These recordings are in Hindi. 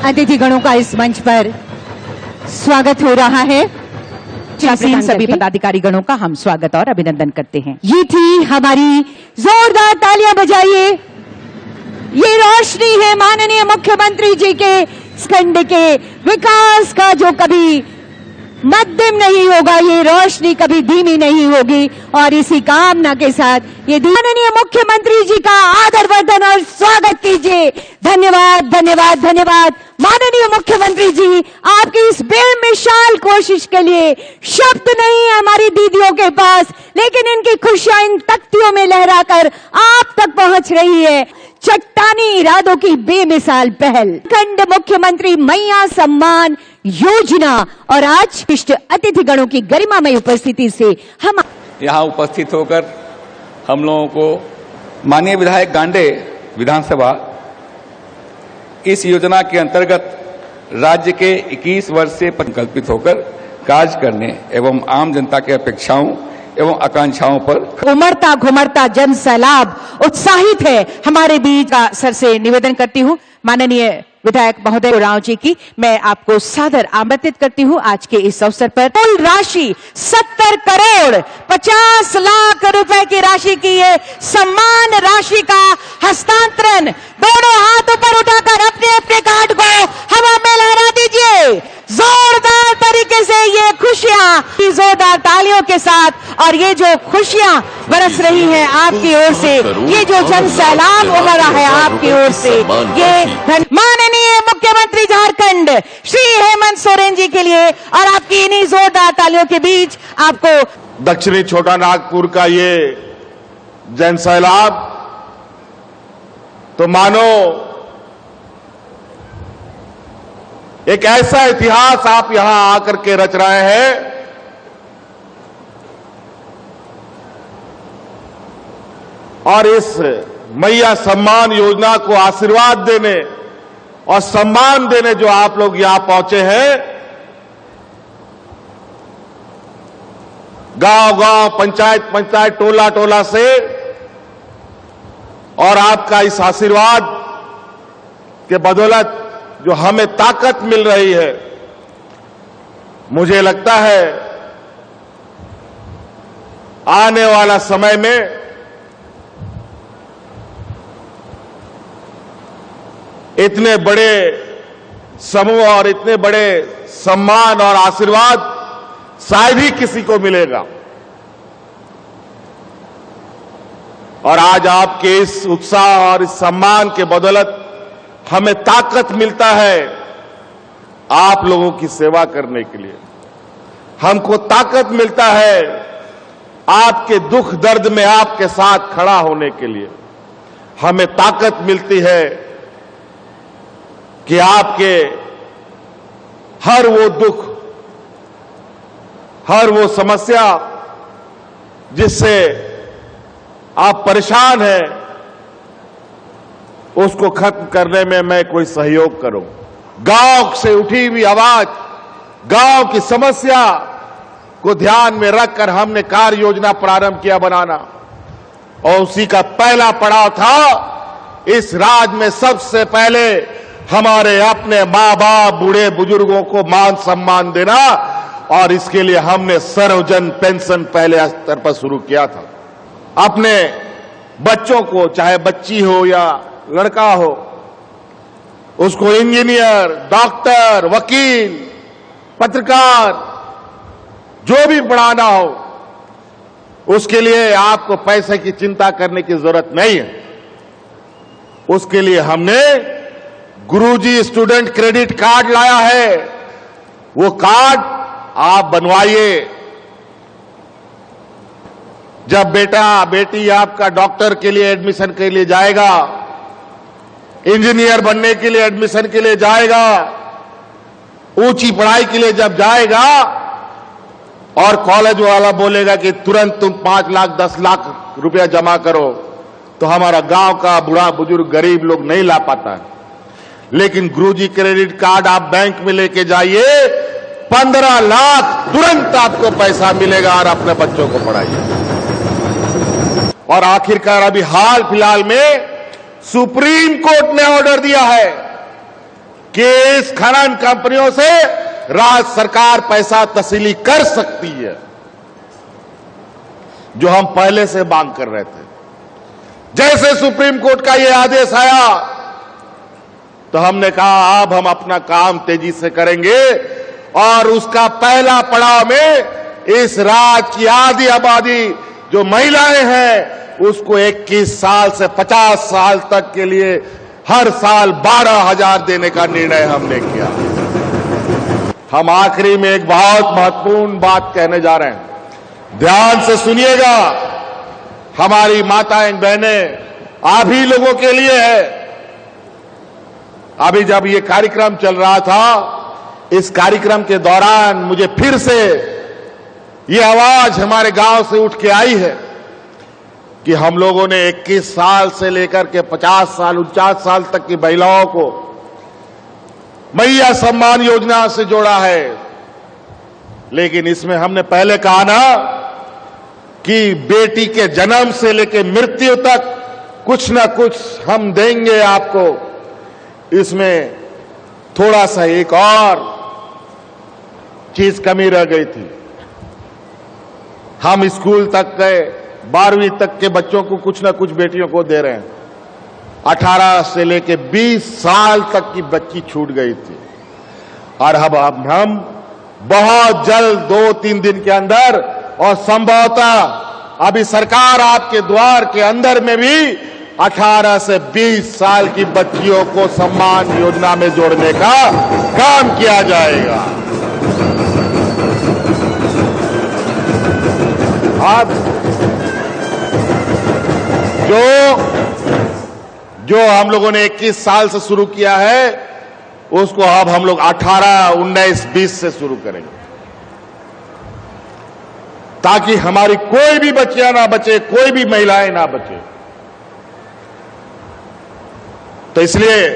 अतिथिगणों का इस मंच पर स्वागत हो रहा है। सभी पदाधिकारी गणों का हम स्वागत और अभिनंदन करते हैं। ये थी हमारी, जोरदार तालियां बजाइए। ये रोशनी है माननीय मुख्यमंत्री जी के खंड के विकास का, जो कभी मध्यम नहीं होगा, ये रोशनी कभी धीमी नहीं होगी। और इसी कामना के साथ ये माननीय मुख्यमंत्री जी का आदरवर्धन और स्वागत कीजिए। धन्यवाद, धन्यवाद, धन्यवाद माननीय मुख्यमंत्री जी, आपकी इस बेमिसाल कोशिश के लिए शब्द नहीं है हमारी दीदियों के पास, लेकिन इनकी खुशियां इन तख्तियों में लहराकर आप तक पहुंच रही है। चट्टानी इरादों की बेमिसाल पहल, खंड मुख्यमंत्री मैया सम्मान योजना, और आज विशिष्ट अतिथिगणों की गरिमामय उपस्थिति से हम यहाँ उपस्थित होकर हम लोगों को माननीय विधायक गांडे विधानसभा इस योजना के अंतर्गत राज्य के 21 वर्ष से संकल्पित होकर कार्य करने एवं आम जनता के अपेक्षाओं एवं आकांक्षाओं पर उमड़ता घुमड़ता जन सैलाब उत्साहित है। हमारे बीच का सर से निवेदन करती हूँ माननीय विधायक महोदय राव जी की, मैं आपको सादर आमंत्रित करती हूँ आज के इस अवसर पर। कुल राशि 70 करोड़ 50 लाख रुपए की राशि की ये सम्मान राशि का हस्तांतरण दोनों हाथ ऊपर उठाकर अपने अपने कार्ड को हवा में लहरा दीजिए। जोरदार तरीके से ये खुशियां जोरदार तालियों के साथ, और ये जो खुशियां बरस रही हैं आपकी ओर से, ये जो जन सैलाब उमड़ रहा है आपकी ओर से, ये माननीय मुख्यमंत्री झारखंड श्री हेमंत सोरेन जी के लिए, और आपकी इन्हीं जोरदार तालियों के बीच आपको दक्षिणी छोटा नागपुर का ये जन सैलाब तो मानो एक ऐसा इतिहास आप यहां आकर के रच रहे हैं और इस मैया सम्मान योजना को आशीर्वाद देने और सम्मान देने जो आप लोग यहां पहुंचे हैं, गांव-गांव, पंचायत-पंचायत, टोला-टोला से, और आपका इस आशीर्वाद के बदौलत जो हमें ताकत मिल रही है, मुझे लगता है आने वाला समय में इतने बड़े समूह और इतने बड़े सम्मान और आशीर्वाद शायद ही किसी को मिलेगा। और आज आपके इस उत्साह और इस सम्मान के बदौलत हमें ताकत मिलता है आप लोगों की सेवा करने के लिए। हमको ताकत मिलता है आपके दुख दर्द में आपके साथ खड़ा होने के लिए। हमें ताकत मिलती है कि आपके हर वो दुख, हर वो समस्या जिससे आप परेशान हैं, उसको खत्म करने में मैं कोई सहयोग करूं। गांव से उठी हुई आवाज, गांव की समस्या को ध्यान में रखकर हमने कार्य योजना प्रारंभ किया बनाना, और उसी का पहला पड़ाव था इस राज्य में सबसे पहले हमारे अपने मां बाप, बूढ़े बुजुर्गों को मान सम्मान देना, और इसके लिए हमने सर्वजन पेंशन पहले स्तर पर शुरू किया था। अपने बच्चों को, चाहे बच्ची हो या लड़का हो, उसको इंजीनियर, डॉक्टर, वकील, पत्रकार, जो भी पढ़ाना हो, उसके लिए आपको पैसे की चिंता करने की जरूरत नहीं है। उसके लिए हमने गुरुजी स्टूडेंट क्रेडिट कार्ड लाया है। वो कार्ड आप बनवाइए। जब बेटा बेटी आपका डॉक्टर के लिए एडमिशन के लिए जाएगा, इंजीनियर बनने के लिए एडमिशन के लिए जाएगा, ऊंची पढ़ाई के लिए जब जाएगा, और कॉलेज वाला बोलेगा कि तुरंत तुम 5 लाख 10 लाख रुपया जमा करो, तो हमारा गांव का बूढ़ा बुजुर्ग गरीब लोग नहीं ला पाता है। लेकिन गुरुजी क्रेडिट कार्ड आप बैंक में लेके जाइए, 15 लाख तुरंत आपको पैसा मिलेगा और अपने बच्चों को पढ़ाइए। और आखिरकार अभी हाल फिलहाल में सुप्रीम कोर्ट ने ऑर्डर दिया है कि इस खनन कंपनियों से राज्य सरकार पैसा तस्वीली कर सकती है, जो हम पहले से मांग कर रहे थे। जैसे सुप्रीम कोर्ट का यह आदेश आया तो हमने कहा अब हम अपना काम तेजी से करेंगे और उसका पहला पड़ाव में इस राज्य की आधी आबादी जो महिलाएं हैं उसको 21 साल से 50 साल तक के लिए हर साल 12,000 देने का निर्णय हमने किया। हम आखिरी में एक बहुत महत्वपूर्ण बात कहने जा रहे हैं, ध्यान से सुनिएगा। हमारी माताएं बहनें आप ही लोगों के लिए है। अभी जब ये कार्यक्रम चल रहा था, इस कार्यक्रम के दौरान मुझे फिर से ये आवाज हमारे गांव से उठ के आई है कि हम लोगों ने 21 साल से लेकर के 50 साल 49 साल तक की महिलाओं को मैया सम्मान योजना से जोड़ा है। लेकिन इसमें हमने पहले कहा ना कि बेटी के जन्म से लेकर मृत्यु तक कुछ ना कुछ हम देंगे आपको। इसमें थोड़ा सा एक और चीज कमी रह गई थी। हम स्कूल तक गए, 12वीं तक के बच्चों को कुछ ना कुछ बेटियों को दे रहे हैं। 18 से लेके 20 साल तक की बच्ची छूट गई थी और अब हम बहुत जल्द 2-3 दिन के अंदर और संभवतः अभी सरकार आपके द्वार के अंदर में भी 18 से 20 साल की बच्चियों को सम्मान योजना में जोड़ने का काम किया जाएगा। अब जो हम लोगों ने 21 साल से शुरू किया है उसको अब हम लोग 18, 19, 20 से शुरू करेंगे ताकि हमारी कोई भी बच्चियां ना बचे, कोई भी महिलाएं ना बचे। तो इसलिए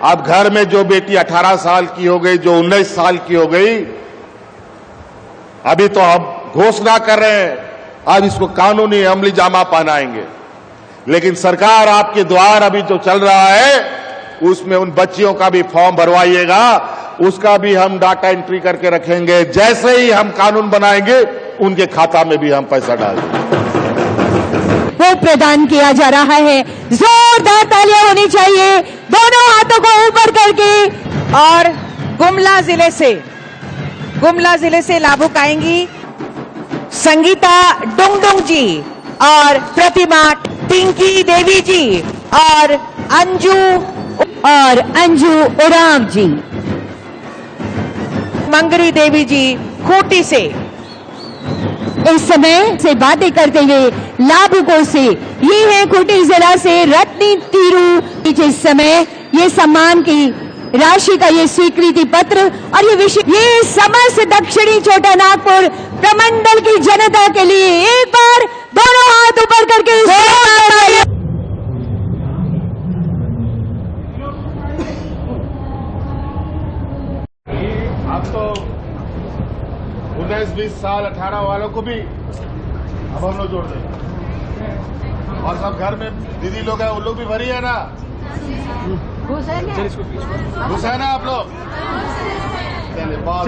अब घर में जो बेटी 18 साल की हो गई, जो 19 साल की हो गई, अभी तो हम घोषणा कर रहे हैं, अब इसको कानूनी अमली जामा पहनाएंगे। लेकिन सरकार आपके द्वार अभी जो चल रहा है उसमें उन बच्चियों का भी फॉर्म भरवाइएगा, उसका भी हम डाटा एंट्री करके रखेंगे। जैसे ही हम कानून बनाएंगे उनके खाता में भी हम पैसा डाल देंगे। वो प्रदान किया जा रहा है। जोरदार तालियां होनी चाहिए, दोनों हाथों को ऊपर करके। और गुमला जिले से लाभुक आएंगी संगीता डुंगडुंग जी और प्रतिमा टिंकी देवी जी और अंजू उराम जी। मंगरी देवी जी खूंटी से। इस समय से बातें करते हुए लाभुकों से, ये है खूंटी जिला से रत्नी तीरू। इस समय ये सम्मान की राशि का ये स्वीकृति पत्र और ये समस्त दक्षिणी छोटा नागपुर प्रमंडल की जनता के लिए एक बार दोनों हाथ ऊपर करके अब तो 19, 20 साल 18 वालों को भी अब हम लोग जोड़ देंगे। और सब घर में दीदी लोग हैं, उन लोग भी भरी है ना, घुस है ना आप लोग। चलिए बहुत